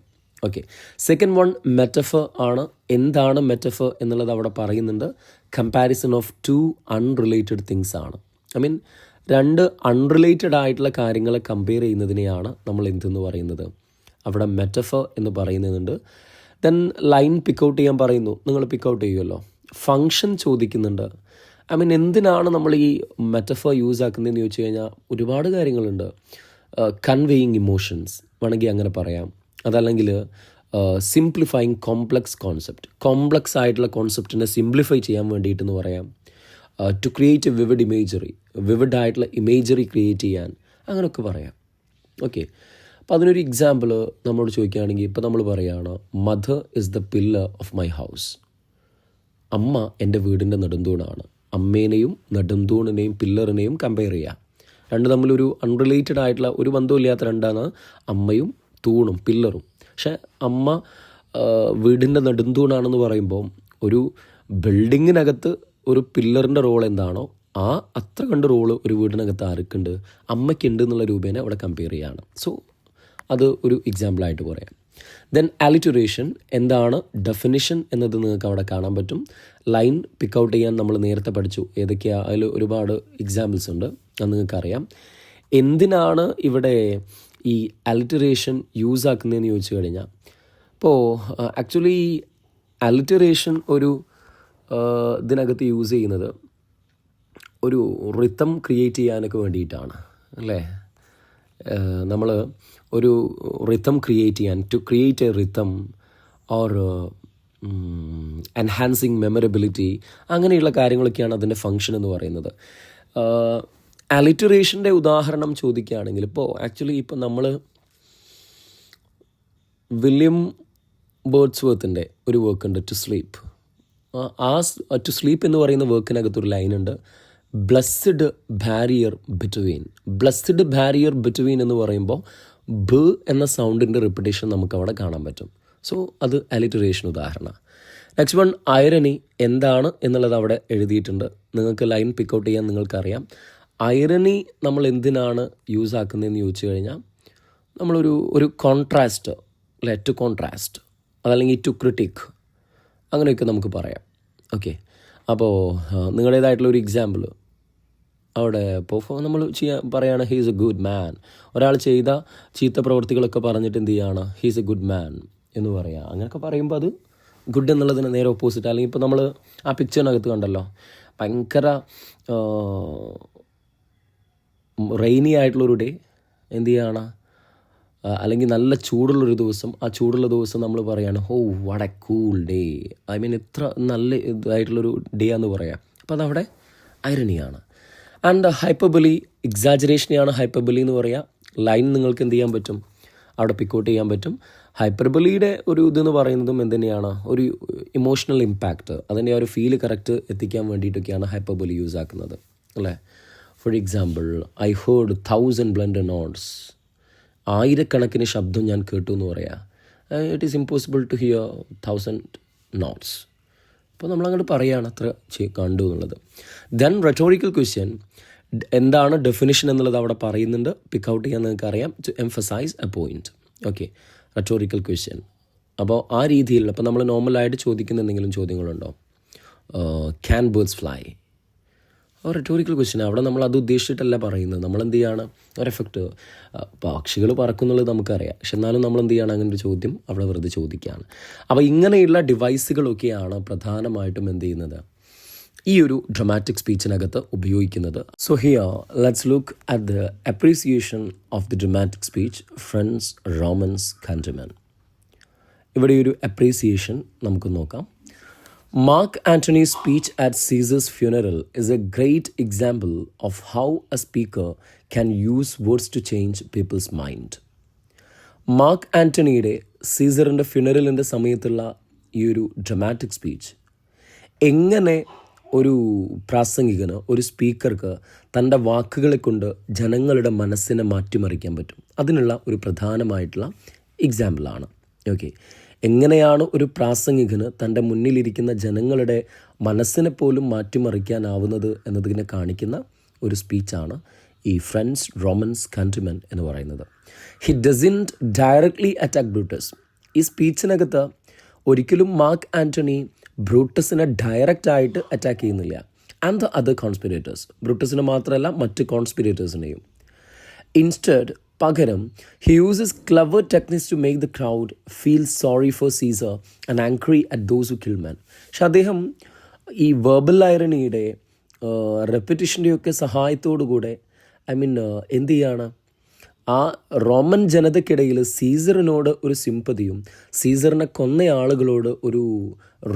ഓക്കെ, സെക്കൻഡ് വൺ മെറ്റഫർ ആണ്. എന്താണ് മെറ്റഫർ എന്നുള്ളത് അവിടെ പറയുന്നുണ്ട്. കമ്പാരിസൺ ഓഫ് 2 അൺറിലേറ്റഡ് തിങ്സ് ആണ്. 2 അൺറിലേറ്റഡ് ആയിട്ടുള്ള കാര്യങ്ങളെ കമ്പയർ ചെയ്യുന്നതിനെയാണ് നമ്മൾ എന്തെന്ന് പറയുന്നത്, അവിടെ മെറ്റഫർ എന്ന് പറയുന്നുണ്ട്. ദെൻ ലൈൻ പിക്ക് ഔട്ട് ചെയ്യാൻ പറയുന്നു. നിങ്ങൾ പിക്ക് ഔട്ട് ചെയ്യുമല്ലോ. ഫങ്ഷൻ ചോദിക്കുന്നുണ്ട്. എന്തിനാണ് നമ്മൾ ഈ മെറ്റഫർ യൂസ് ആക്കുന്നതെന്ന് ചോദിച്ചു കഴിഞ്ഞാൽ ഒരുപാട് കാര്യങ്ങളുണ്ട്. കൺവേയിങ് ഇമോഷൻസ് വേണമെങ്കിൽ അങ്ങനെ പറയാം. അതല്ലെങ്കിൽ സിംപ്ലിഫൈങ് കോംപ്ലക്സ് ആയിട്ടുള്ള കോൺസെപ്റ്റിനെ സിംപ്ലിഫൈ ചെയ്യാൻ വേണ്ടിയിട്ടെന്ന് പറയാം. ടു ക്രിയേറ്റ് എ വിവിഡ് ആയിട്ടുള്ള ഇമേജറി ക്രിയേറ്റ് ചെയ്യാൻ, അങ്ങനെയൊക്കെ പറയാം. ഓക്കെ, അപ്പോൾ അതിനൊരു എക്സാമ്പിൾ നമ്മളോട് ചോദിക്കുകയാണെങ്കിൽ ഇപ്പോൾ നമ്മൾ പറയുകയാണ് mother is the pillar of my house. അമ്മ എൻ്റെ വീടിൻ്റെ നെടുന്തൂണാണ്. അമ്മേനെയും നെടുന്തൂണിനെയും പില്ലറിനെയും കമ്പയർ ചെയ്യാം, രണ്ട് തമ്മിലൊരു അൺറിലേറ്റഡ് ആയിട്ടുള്ള ഒരു ബന്ധമില്ലാത്ത രണ്ടാണ് അമ്മയും തൂണും പില്ലറും. പക്ഷേ അമ്മ വീടിൻ്റെ നെടുന്തൂണാണെന്ന് പറയുമ്പോൾ ഒരു ബിൽഡിങ്ങിനകത്ത് ഒരു പില്ലറിൻ്റെ റോൾ എന്താണോ ആ അത്ര കണ്ട് റോള് ഒരു വീടിനകത്ത് ആർക്കുണ്ട്, അമ്മയ്ക്കുണ്ട് എന്നുള്ള രൂപേണ അവിടെ കമ്പയർ ചെയ്യുകയാണ്. സോ അത് ഒരു എക്സാമ്പിളായിട്ട് പറയാം. ദെൻ അലിറ്ററേഷൻ എന്താണ് ഡെഫിനിഷൻ എന്നത് നിങ്ങൾക്ക് അവിടെ കാണാൻ പറ്റും. ലൈൻ പിക്ക് ഔട്ട് ചെയ്യാൻ നമ്മൾ നേരത്തെ പഠിച്ചു. ഏതൊക്കെയാണ് അതിൽ ഒരുപാട് എക്സാമ്പിൾസ് ഉണ്ട്, അത് നിങ്ങൾക്കറിയാം. എന്തിനാണ് ഇവിടെ ഈ അലിറ്ററേഷൻ യൂസ് ആക്കുന്നതെന്ന് ചോദിച്ചു കഴിഞ്ഞാൽ, ഇപ്പോൾ ആക്ച്വലി അലിറ്ററേഷൻ ഒരു ഇതിനകത്ത് യൂസ് ചെയ്യുന്നത് ഒരു റിത്തം ക്രിയേറ്റ് ചെയ്യാനൊക്കെ വേണ്ടിയിട്ടാണ് അല്ലേ. നമ്മൾ ഒരു റിത്തം ക്രിയേറ്റ് ചെയ്യാൻ, to create a rhythm or enhancing memorability, അങ്ങനെയുള്ള കാര്യങ്ങളൊക്കെയാണ് അതിൻ്റെ ഫങ്ഷൻ എന്ന് പറയുന്നത്. അലിറ്ററേഷൻ്റെ ഉദാഹരണം ചോദിക്കുകയാണെങ്കിൽ, ഇപ്പോൾ ആക്ച്വലി ഇപ്പോൾ നമ്മൾ വില്യം ബേർഡ്സ്വർത്തിൻ്റെ ഒരു വർക്ക് ഉണ്ട്, ടു സ്ലീപ്പ്. ടു സ്ലീപ്പ് എന്ന് പറയുന്ന വർക്കിനകത്തൊരു ലൈനുണ്ട്, blessed barrier between. Blessed barrier between എന്ന് പറയുമ്പോൾ ബ് എന്ന സൗണ്ടിൻ്റെ റിപ്പിറ്റേഷൻ നമുക്ക് അവിടെ കാണാൻ പറ്റും. സോ അത് അലിറ്ററേഷൻ ഉദാഹരണം. നെക്സ്റ്റ് വൺ ഐറണി എന്താണ് എന്നുള്ളത് അവിടെ എഴുതിയിട്ടുണ്ട്. നിങ്ങൾക്ക് ലൈൻ പിക്ക് ഔട്ട് ചെയ്യാൻ നിങ്ങൾക്കറിയാം. ഐറണി നമ്മൾ എന്തിനാണ് യൂസ് ആക്കുന്നതെന്ന് ചോദിച്ചു കഴിഞ്ഞാൽ, നമ്മളൊരു കോൺട്രാസ്റ്റ് അല്ലെ, ടു കോൺട്രാസ്റ്റ് അതല്ലെങ്കിൽ ടു ക്രിട്ടിക് അങ്ങനെയൊക്കെ നമുക്ക് പറയാം. ഓക്കെ, അപ്പോൾ നിങ്ങളുടേതായിട്ടുള്ള ഒരു എക്സാമ്പിൾ അവിടെ ഇപ്പോൾ നമ്മൾ പറയുകയാണ് ഹീസ് എ ഗുഡ് മാൻ. ഒരാൾ ചെയ്ത ചീത്ത പ്രവൃത്തികളൊക്കെ പറഞ്ഞിട്ട് എന്ത് ചെയ്യുകയാണ്, ഹീസ് എ ഗുഡ് മാൻ എന്ന് പറയുക. അങ്ങനെയൊക്കെ പറയുമ്പോൾ അത് ഗുഡ് എന്നുള്ളതിന് നേരെ ഓപ്പോസിറ്റ്. അല്ലെങ്കിൽ ഇപ്പോൾ നമ്മൾ ആ പിക്ചറിനകത്ത് കണ്ടല്ലോ, ഭയങ്കര റെയിനി ആയിട്ടുള്ളൊരു ഡേ എന്ത് ചെയ്യുകയാണ്, അല്ലെങ്കിൽ നല്ല ചൂടുള്ളൊരു ദിവസം, ആ ചൂടുള്ള ദിവസം നമ്മൾ പറയുകയാണ് ഹോ what A cool day, I mean എത്ര നല്ല ഇതായിട്ടുള്ളൊരു ഡേ എന്ന് പറയാം. അപ്പോൾ അതവിടെ ഐറണിയാണ്. ആൻഡ് ഹൈപ്പർബലി എക്സാജറേഷനെയാണ് ഹൈപ്പർബലി എന്ന് പറയുക. ലൈൻ നിങ്ങൾക്ക് എന്ത് ചെയ്യാൻ പറ്റും, അവിടെ പിക്കൗട്ട് ചെയ്യാൻ പറ്റും. ഹൈപ്പർബലിയുടെ ഒരു ഇതെന്ന് പറയുന്നതും എന്തുതന്നെയാണ്, ഒരു ഇമോഷണൽ ഇമ്പാക്റ്റ്, അതിൻ്റെ ആ ഒരു ഫീല് കറക്റ്റ് എത്തിക്കാൻ വേണ്ടിയിട്ടൊക്കെയാണ് ഹൈപ്പർബലി യൂസ് ആക്കുന്നത് അല്ലേ. For example, I heard 1000 blend notes. ആയിരക്കണക്കിന് ശബ്ദം ഞാൻ കേട്ടു എന്ന് പറയാം. It is impossible to hear 1000 notes. അപ്പോൾ നമ്മളങ്ങോട്ട് പറയുകയാണ് അത്ര കണ്ടു എന്നുള്ളത്. ദെൻ റെറ്റോറിക്കൽ ക്വസ്റ്റ്യൻ എന്താണ് ഡെഫിനിഷൻ എന്നുള്ളത് അവിടെ പറയുന്നുണ്ട്. പിക്ക് ഔട്ട് ചെയ്യാൻ നിങ്ങൾക്ക് അറിയാം, to emphasize a point. Okay, rhetorical question. അപ്പോൾ ആ രീതിയിൽ അപ്പോൾ നമ്മൾ നോർമലായിട്ട് ചോദിക്കുന്ന എന്തെങ്കിലും ചോദ്യങ്ങളുണ്ടോ, can birds fly, rhetorical question. അവിടെ നമ്മൾ അത് ഉദ്ദേശിച്ചിട്ടല്ല പറയുന്നത്. നമ്മൾ എന്ത് ചെയ്യാണ്, ഒരു എഫക്റ്റ് പക്ഷികൾ പറക്കുന്നുള്ളത് നമുക്കറിയാം, പക്ഷെ എന്നാലും നമ്മൾ എന്ത് ചെയ്യണം, അങ്ങനെ ഒരു ചോദ്യം അവിടെ വെറുതെ ചോദിക്കുകയാണ്. അപ്പോൾ ഇങ്ങനെയുള്ള ഡിവൈസുകളൊക്കെയാണ് പ്രധാനമായിട്ടും എന്ത് ചെയ്യുന്നത്, ഈ ഒരു ഡ്രമാറ്റിക് സ്പീച്ചിനകത്ത് ഉപയോഗിക്കുന്നത്. So here let's look at the appreciation of the dramatic speech friends Romans countrymen. ഇവിടെ ഒരു അപ്രീസിയേഷൻ നമുക്ക് നോക്കാം. Mark Antony's speech at Caesar's funeral is a great example of how a speaker can use words to change people's mind. Mark ആൻ്റണിയുടെ സീസറിൻ്റെ ഫ്യൂണറലിൻ്റെ സമയത്തുള്ള ഈ ഒരു ഡ്രമാറ്റിക് സ്പീച്ച് എങ്ങനെ ഒരു പ്രാസംഗികന്, ഒരു സ്പീക്കർക്ക് തൻ്റെ വാക്കുകളെ കൊണ്ട് ജനങ്ങളുടെ മനസ്സിനെ മാറ്റിമറിക്കാൻ പറ്റും, അതിനുള്ള ഒരു പ്രധാനമായിട്ടുള്ള എക്സാമ്പിളാണ്. ഓക്കെ, എങ്ങനെയാണ് ഒരു പ്രാസംഗികന് തൻ്റെ മുന്നിലിരിക്കുന്ന ജനങ്ങളുടെ മനസ്സിനെ പോലും മാറ്റിമറിക്കാനാവുന്നത് എന്നതിനെ കാണിക്കുന്ന ഒരു സ്പീച്ചാണ് ഈ ഫ്രണ്ട്സ് റോമൻസ് കൺട്രിമെൻ എന്ന് പറയുന്നത്. He doesn't directly attack Brutus. ഈ സ്പീച്ചിനകത്ത് ഒരിക്കലും മാർക്ക് ആൻ്റണി ബ്രൂട്ടസിനെ ഡയറക്റ്റായിട്ട് അറ്റാക്ക് ചെയ്യുന്നില്ല. ആൻഡ് ദ അതർ കോൺസ്പിറേറ്റേഴ്സ്, ബ്രൂട്ടസിനെ മാത്രമല്ല മറ്റ് കോൺസ്പിറേറ്റേഴ്സിനെയും. ഇൻസ്റ്റഡ് പകരം he uses clever techniques to make the crowd feel sorry for Caesar and angry at those who kill men. പക്ഷെ അദ്ദേഹം ഈ വെർബൽ ഐറണിയുടെ റെപ്പിറ്റേഷൻ്റെയൊക്കെ സഹായത്തോടു കൂടെ എന്ത് ചെയ്യാണ്, ആ റോമൻ ജനതയ്ക്കിടയിൽ സീസറിനോട് ഒരു സിമ്പതിയും സീസറിനെ കൊന്ന ആളുകളോട് ഒരു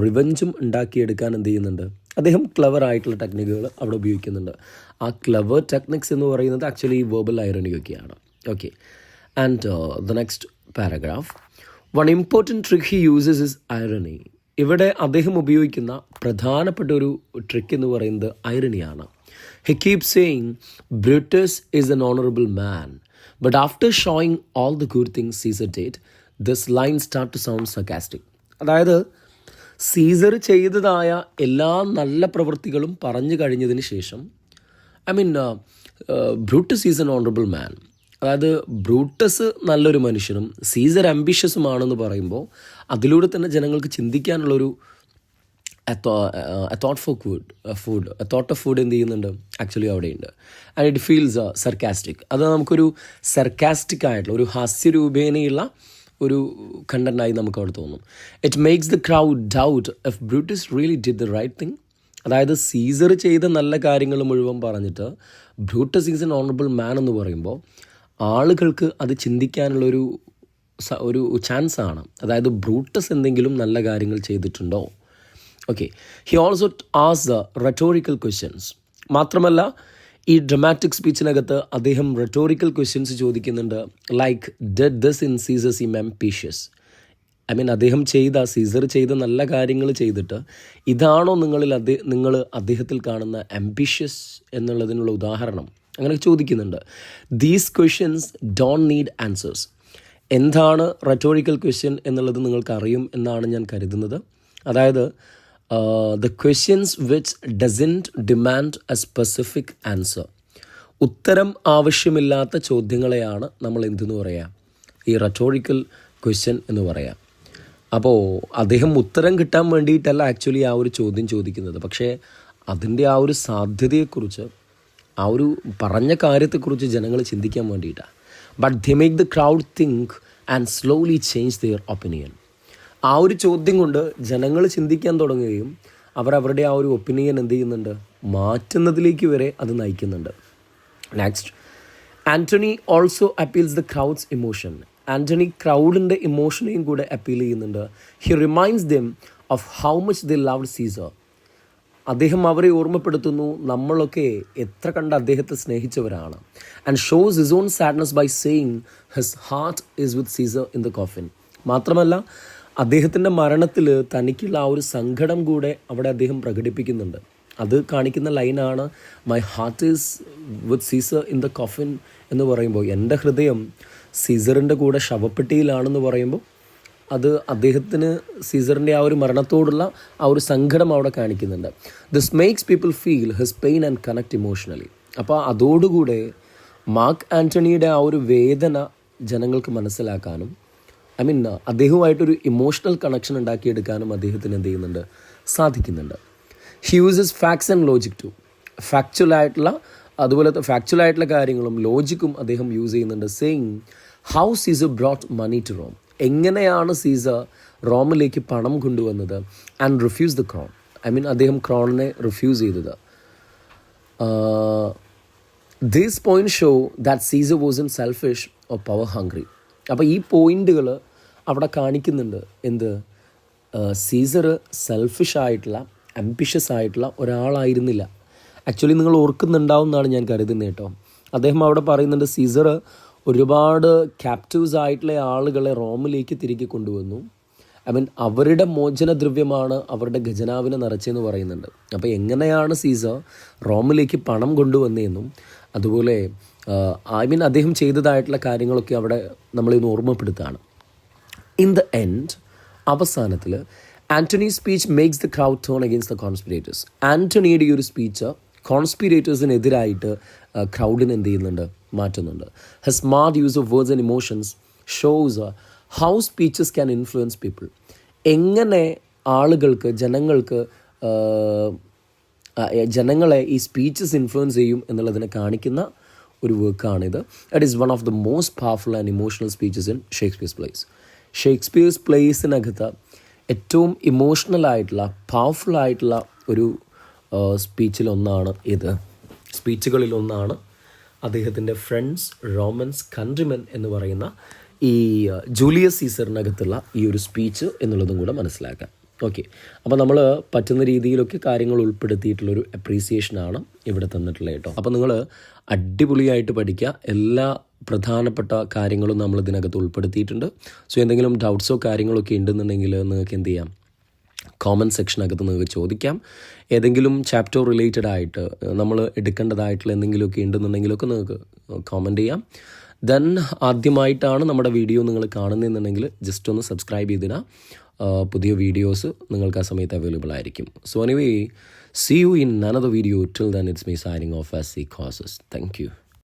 റിവഞ്ചും ഉണ്ടാക്കിയെടുക്കാൻ എന്ത് ചെയ്യുന്നുണ്ട്, അദ്ദേഹം ക്ലവർ ആയിട്ടുള്ള ടെക്നിക്കുകൾ അവിടെ ഉപയോഗിക്കുന്നുണ്ട്. ആ ക്ലവർ ടെക്നിക്സ് എന്ന് പറയുന്നത് ആക്ച്വലി വെർബൽ ഐറണിയൊക്കെയാണ്. Okay, and the next paragraph, one important trick he uses is irony. ഇവിടെ അദ്ദേഹം ഉപയോഗിക്കുന്ന പ്രധാനപ്പെട്ട ഒരു ട്രിക്ക് എന്ന് പറയുന്നത് ഐറണിയാണ്. He keeps saying, Brutus is an honorable man. But after showing all the good things Caesar did, this line start to sound sarcastic. അതായത് Caesar ചെയ്തതായ എല്ലാ നല്ല പ്രവൃത്തികളും പറഞ്ഞു കഴിഞ്ഞതിന് ശേഷം ബ്രൂട്ടസ് ഈസ് എൻ ഓണറബിൾ മാൻ, അതായത് ബ്രൂട്ടസ് നല്ലൊരു മനുഷ്യനും സീസർ അംബിഷ്യസുമാണെന്ന് പറയുമ്പോൾ അതിലൂടെ തന്നെ ജനങ്ങൾക്ക് ചിന്തിക്കാനുള്ളൊരു തോട്ട് ഓഫ് ഫുഡ് എന്ത് ചെയ്യുന്നുണ്ട് ആക്ച്വലി അവിടെയുണ്ട്. And it feels sarcastic. അത് നമുക്കൊരു സർക്കാസ്റ്റിക് ആയിട്ടുള്ള ഒരു ഹാസ്യരൂപേണയുള്ള ഒരു കണ്ടൻ്റായി നമുക്ക് അവിടെ തോന്നും. It makes the crowd doubt if Brutus really did the right thing. അതായത് സീസർ ചെയ്ത നല്ല കാര്യങ്ങൾ മുഴുവൻ പറഞ്ഞിട്ട് Brutus is an honourable man എന്ന് പറയുമ്പോൾ ആളുകൾക്ക് അത് ചിന്തിക്കാനുള്ളൊരു ഒരു ചാൻസാണ്. അതായത് ബ്രൂട്ടസ് എന്തെങ്കിലും നല്ല കാര്യങ്ങൾ ചെയ്തിട്ടുണ്ടോ? ഓക്കെ, ഹി ഓൾസോ ആസ് ദ റെറ്റോറിക്കൽ ക്വസ്റ്റ്യൻസ്. മാത്രമല്ല ഈ ഡ്രമാറ്റിക് സ്പീച്ചിനകത്ത് അദ്ദേഹം റെറ്റോറിക്കൽ ക്വസ്റ്റ്യൻസ് ചോദിക്കുന്നുണ്ട്. Like did this in Caesar seem ambitious. അദ്ദേഹം സീസർ ചെയ്ത നല്ല കാര്യങ്ങൾ ചെയ്തിട്ട് ഇതാണോ നിങ്ങൾ അദ്ദേഹത്തിൽ കാണുന്ന ആംബിഷ്യസ് എന്നുള്ളതിനുള്ള ഉദാഹരണം? അങ്ങനെ ചോദിക്കുന്നുണ്ട്. These questions don't need answers. എന്താണ് റെറ്റോറിക്കൽ ക്വസ്റ്റ്യൻ എന്നുള്ളത് നിങ്ങൾക്ക് അറിയും എന്നാണ് ഞാൻ കരുതുന്നത്. അതായത് the questions which doesn't demand a specific answer. ഉത്തരം ആവശ്യമില്ലാത്ത ചോദ്യങ്ങളെയാണ് നമ്മൾ എന്തെന്ന് പറയാം, ഈ റെറ്റോറിക്കൽ ക്വസ്റ്റ്യൻ എന്ന് പറയാം. അപ്പോൾ അദ്ദേഹം ഉത്തരം കിട്ടാൻ വേണ്ടിയിട്ടല്ല ആക്ച്വലി ആ ഒരു ചോദ്യം ചോദിക്കുന്നത്, പക്ഷേ അതിൻ്റെ ആ ഒരു സാധ്യതയെക്കുറിച്ച്, ആ ഒരു പറഞ്ഞ കാര്യത്തെക്കുറിച്ച് ജനങ്ങൾ ചിന്തിക്കാൻ വേണ്ടിയിട്ടാണ്. But they make the crowd think and slowly change there opinion. ആ ഒരു ചോദ്യം കൊണ്ട് ജനങ്ങൾ ചിന്തിക്കാൻ തുടങ്ങുകയും അവരുടെ ആ ഒരു ഒപ്പീനിയൻ എന്ത് ചെയ്യുന്നുണ്ട്, മാറ്റുന്നതിലേക്ക് വരെ അത് നയിക്കുന്നുണ്ട്. Next, Antony also appeals the crowd's emotion. Antony ക്രൗഡിൻ്റെ ഇമോഷനെയും കൂടെ അപ്പീൽ ചെയ്യുന്നുണ്ട്. He reminds them of how much they loved Caesar. അദ്ദേഹം അവരെ ഓർമ്മപ്പെടുത്തുന്നു നമ്മളൊക്കെ എത്ര കണ്ട് അദ്ദേഹത്തെ സ്നേഹിച്ചവരാണ്. And shows his own sadness by saying his heart is with Caesar in the coffin. മാത്രമല്ല അദ്ദേഹത്തിൻ്റെ മരണത്തിൽ തനിക്കുള്ള ആ ഒരു സങ്കടം കൂടെ അവിടെ അദ്ദേഹം പ്രകടിപ്പിക്കുന്നുണ്ട്. അത് കാണിക്കുന്ന ലൈനാണ് my heart is with Caesar in the coffin എന്ന് പറയുമ്പോൾ, എൻ്റെ ഹൃദയം സീസറിൻ്റെ കൂടെ ശവപ്പെട്ടിയിലാണെന്ന് പറയുമ്പോൾ അത് അദ്ദേഹത്തിന് സീസറിൻ്റെ ആ ഒരു മരണത്തോടുള്ള ആ ഒരു സങ്കടം അവിടെ കാണിക്കുന്നുണ്ട്. This makes people feel his pain and connect emotionally. അപ്പോൾ അതോടുകൂടെ മാർക്ക് ആൻ്റണിയുടെ ആ ഒരു വേദന ജനങ്ങൾക്ക് മനസ്സിലാക്കാനും അദ്ദേഹവുമായിട്ടൊരു ഇമോഷണൽ കണക്ഷൻ ഉണ്ടാക്കിയെടുക്കാനും അദ്ദേഹത്തിന് എന്ത് ചെയ്യുന്നുണ്ട്, സാധിക്കുന്നുണ്ട്. He uses facts and logic too. അതുപോലത്തെ ഫാക്ച്വലായിട്ടുള്ള കാര്യങ്ങളും ലോജിക്കും അദ്ദേഹം യൂസ് ചെയ്യുന്നുണ്ട്. Saying how Caesar brought money to Rome. എങ്ങനെയാണ് സീസർ റോമിലേക്ക് പണം കൊണ്ടുവന്നത്. And refuse the crown. അദ്ദേഹം ക്രോണിനെ റിഫ്യൂസ് ചെയ്തത്. This point show that Caesar was in selfish or power hungry. അപ്പോൾ ഈ പോയിന്റുകൾ അവിടെ കാണിക്കുന്നുണ്ട്. എന്ത്, സീസർ സെൽഫിഷായിട്ടുള്ള ആംബിഷ്യസ് ആയിട്ടുള്ള ഒരാളായിരുന്നില്ല. ആക്ച്വലി നിങ്ങൾ ഓർക്കുന്നുണ്ടാവും എന്നാണ് ഞാൻ കരുതുന്നത് കേട്ടോ. അദ്ദേഹം അവിടെ പറയുന്നുണ്ട് സീസർ ഒരുപാട് ക്യാപ്റ്റീവ്സ് ആയിട്ടുള്ള ആളുകളെ റോമിലേക്ക് തിരികെ കൊണ്ടുവന്നു. അവരുടെ മോചനദ്രവ്യമാണ് അവരുടെ ഖജനാവിനെ നിറച്ചെന്ന് പറയുന്നുണ്ട്. അപ്പോൾ എങ്ങനെയാണ് സീസർ റോമിലേക്ക് പണം കൊണ്ടുവന്നതെന്നും അതുപോലെ അദ്ദേഹം ചെയ്തതായിട്ടുള്ള കാര്യങ്ങളൊക്കെ അവിടെ നമ്മളിന്ന് ഓർമ്മപ്പെടുത്തുകയാണ്. ഇൻ ദ എൻഡ്, അവസാനത്തിൽ Antony speech makes the crowd turn against the conspirators. ആൻ്റണിയുടെ ഈ ഒരു സ്പീച്ച് കോൺസ്പിറേറ്റേഴ്സിനെതിരായിട്ട് ക്രൗഡിന് എന്ത് ചെയ്യുന്നുണ്ട്, മാറ്റുന്നുണ്ട്. His smart use of words and emotions shows how speeches can influence people. എങ്ങനെ ആളുകൾക്ക്, ജനങ്ങളെ ഈ സ്പീച്ചസ് ഇൻഫ്ലുവൻസ് ചെയ്യും എന്നുള്ളതിനെ കാണിക്കുന്ന ഒരു വർക്കാണിത്. It is one of the most powerful and emotional speeches in Shakespeare's plays. Shakespeare's പ്ലേസിനകത്ത് ഏറ്റവും ഇമോഷണലായിട്ടുള്ള പവർഫുള്ളായിട്ടുള്ള ഒരു സ്പീച്ചുകളിലൊന്നാണ് അദ്ദേഹത്തിൻ്റെ ഫ്രണ്ട്സ് റോമൻസ് കൺട്രിമെൻ എന്ന് പറയുന്ന ഈ ജൂലിയസ് സീസറിനകത്തുള്ള ഈ ഒരു സ്പീച്ച് എന്നുള്ളതും കൂടെ മനസ്സിലാക്കാം. ഓക്കെ, അപ്പോൾ നമ്മൾ പറ്റുന്ന രീതിയിലൊക്കെ കാര്യങ്ങൾ ഉൾപ്പെടുത്തിയിട്ടുള്ളൊരു അപ്രീസിയേഷനാണ് ഇവിടെ തന്നിട്ടുള്ളത് കേട്ടോ. അപ്പോൾ നിങ്ങൾ അടിപൊളിയായിട്ട് പഠിക്കുക. എല്ലാ പ്രധാനപ്പെട്ട കാര്യങ്ങളും നമ്മൾ ഇതിനകത്ത് ഉൾപ്പെടുത്തിയിട്ടുണ്ട്. സോ എന്തെങ്കിലും ഡൗട്ട്സോ കാര്യങ്ങളൊക്കെ ഉണ്ടെന്നുണ്ടെങ്കിൽ നിങ്ങൾക്ക് എന്ത് ചെയ്യാം, കോമൻറ്റ് സെക്ഷനകത്ത് നിങ്ങൾക്ക് ചോദിക്കാം. ഏതെങ്കിലും ചാപ്റ്റർ റിലേറ്റഡ് ആയിട്ട് നമ്മൾ എടുക്കേണ്ടതായിട്ടുള്ള എന്തെങ്കിലുമൊക്കെ ഉണ്ടെന്നുണ്ടെങ്കിലൊക്കെ നിങ്ങൾക്ക് കോമൻറ്റ് ചെയ്യാം. ദെൻ ആദ്യമായിട്ടാണ് നമ്മുടെ വീഡിയോ നിങ്ങൾ കാണുന്നതെന്നുണ്ടെങ്കിൽ ജസ്റ്റ് ഒന്ന് സബ്സ്ക്രൈബ് ചെയ്തിടാം. പുതിയ വീഡിയോസ് നിങ്ങൾക്ക് ആ സമയത്ത് അവൈലബിൾ ആയിരിക്കും. So anyway, see you in another video. Till then, it's me signing off as C Causes. Thank you.